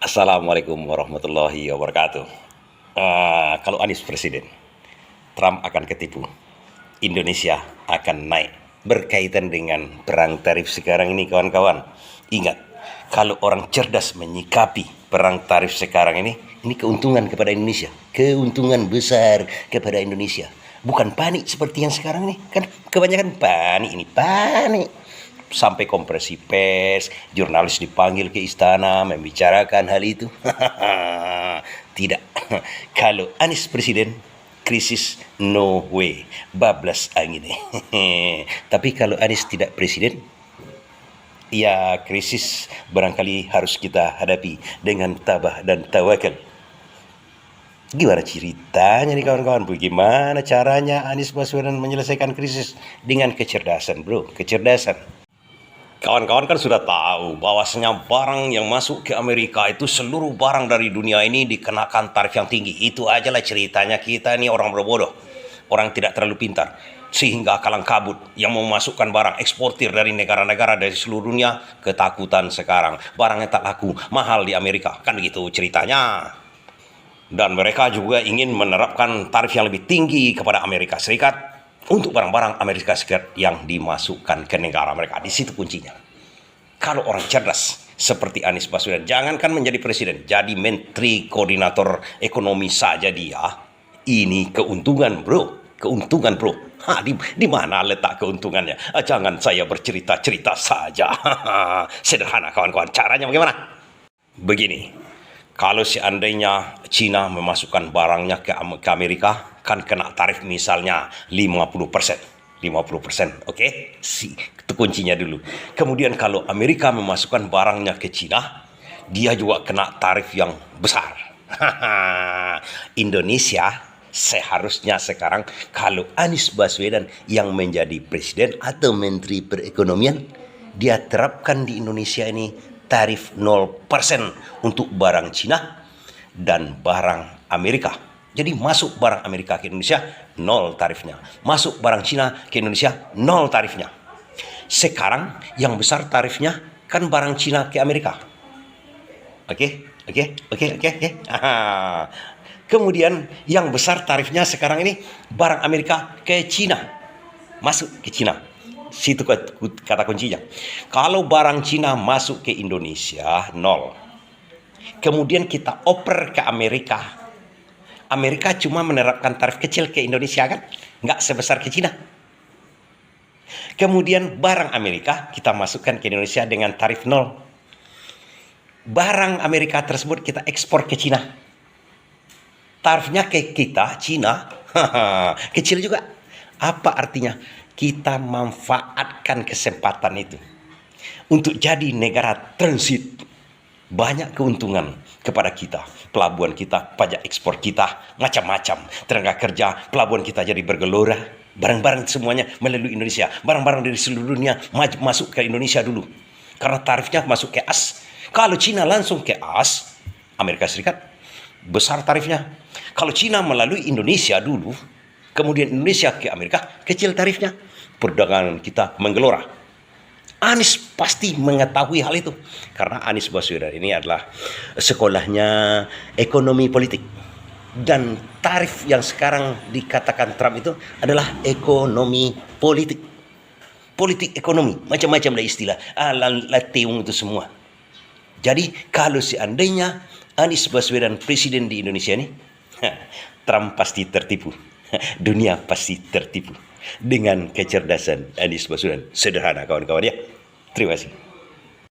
Assalamualaikum warahmatullahi wabarakatuh. Kalau Anies presiden, Trump akan ketipu. Indonesia akan naik. Berkaitan dengan perang tarif sekarang ini kawan-kawan. Ingat, kalau orang cerdas menyikapi perang tarif sekarang ini keuntungan kepada Indonesia. Keuntungan besar kepada Indonesia. Bukan panik seperti yang sekarang ini. Kan kebanyakan panik ini, panik. Sampai kompresi pers, jurnalis dipanggil ke istana membicarakan hal itu. Tidak. Kalau Anies presiden, krisis no way, bablas angin. Tapi kalau Anies tidak presiden, ya krisis barangkali harus kita hadapi dengan tabah dan tawakal. Gimana ceritanya nih kawan-kawan? Bagaimana caranya Anies Baswedan menyelesaikan krisis? Dengan kecerdasan, bro, kecerdasan. Kawan-kawan kan sudah tahu bahwasanya barang yang masuk ke Amerika itu seluruh barang dari dunia ini dikenakan tarif yang tinggi. Itu ajalah ceritanya, kita ini orang berbodoh, orang tidak terlalu pintar. Sehingga kalang kabut yang memasukkan barang eksportir dari negara-negara dari seluruh dunia ketakutan sekarang. Barangnya tak laku, mahal di Amerika. Kan begitu ceritanya. Dan mereka juga ingin menerapkan tarif yang lebih tinggi kepada Amerika Serikat untuk barang-barang Amerika Serikat yang dimasukkan ke negara mereka. Di situ kuncinya. Kalau orang cerdas seperti Anies Baswedan, jangankan menjadi presiden, jadi menteri koordinator ekonomi saja dia, ini keuntungan bro, keuntungan bro. Di mana letak keuntungannya? Jangan saya bercerita-cerita saja. Sederhana kawan-kawan, caranya bagaimana? Begini, kalau seandainya Cina memasukkan barangnya ke Amerika, kan kena tarif misalnya 50%. 50%, oke? Itu kuncinya dulu. Kemudian kalau Amerika memasukkan barangnya ke Cina, dia juga kena tarif yang besar. Indonesia seharusnya sekarang kalau Anies Baswedan yang menjadi presiden atau menteri perekonomian, dia terapkan di Indonesia ini tarif 0% untuk barang Cina dan barang Amerika. Jadi masuk barang Amerika ke Indonesia, 0 tarifnya. Masuk barang Cina ke Indonesia, 0 tarifnya. Sekarang yang besar tarifnya kan barang Cina ke Amerika. Oke. Kemudian yang besar tarifnya sekarang ini barang Amerika ke Cina. Masuk ke Cina. Situ kata kuncinya. Kalau barang Cina masuk ke Indonesia, 0. Kemudian kita oper ke Amerika. Amerika cuma menerapkan tarif kecil ke Indonesia kan, nggak sebesar ke Cina. Kemudian barang Amerika kita masukkan ke Indonesia dengan tarif 0. Barang Amerika tersebut kita ekspor ke Cina. Tarifnya ke kita, Cina, kecil juga. Apa artinya? Kita manfaatkan kesempatan itu untuk jadi negara transit. Banyak keuntungan kepada kita, pelabuhan kita, pajak ekspor kita, macam-macam, tenaga kerja, pelabuhan kita jadi bergelora, barang-barang semuanya melalui Indonesia, barang-barang dari seluruh dunia masuk ke Indonesia dulu, karena tarifnya masuk ke AS. Kalau Cina langsung ke AS, Amerika Serikat, besar tarifnya. Kalau Cina melalui Indonesia dulu, kemudian Indonesia ke Amerika, kecil tarifnya. Perdagangan kita menggelora. Anies pasti mengetahui hal itu karena Anies Baswedan ini adalah sekolahnya ekonomi politik, dan tarif yang sekarang dikatakan Trump itu adalah ekonomi politik, politik ekonomi, macam-macam lah istilah, teung itu semua. Jadi kalau seandainya Anies Baswedan presiden di Indonesia ini, Trump pasti tertipu, dunia pasti tertipu dengan kecerdasan Anies Baswedan. Sederhana kawan-kawan ya. Terima kasih.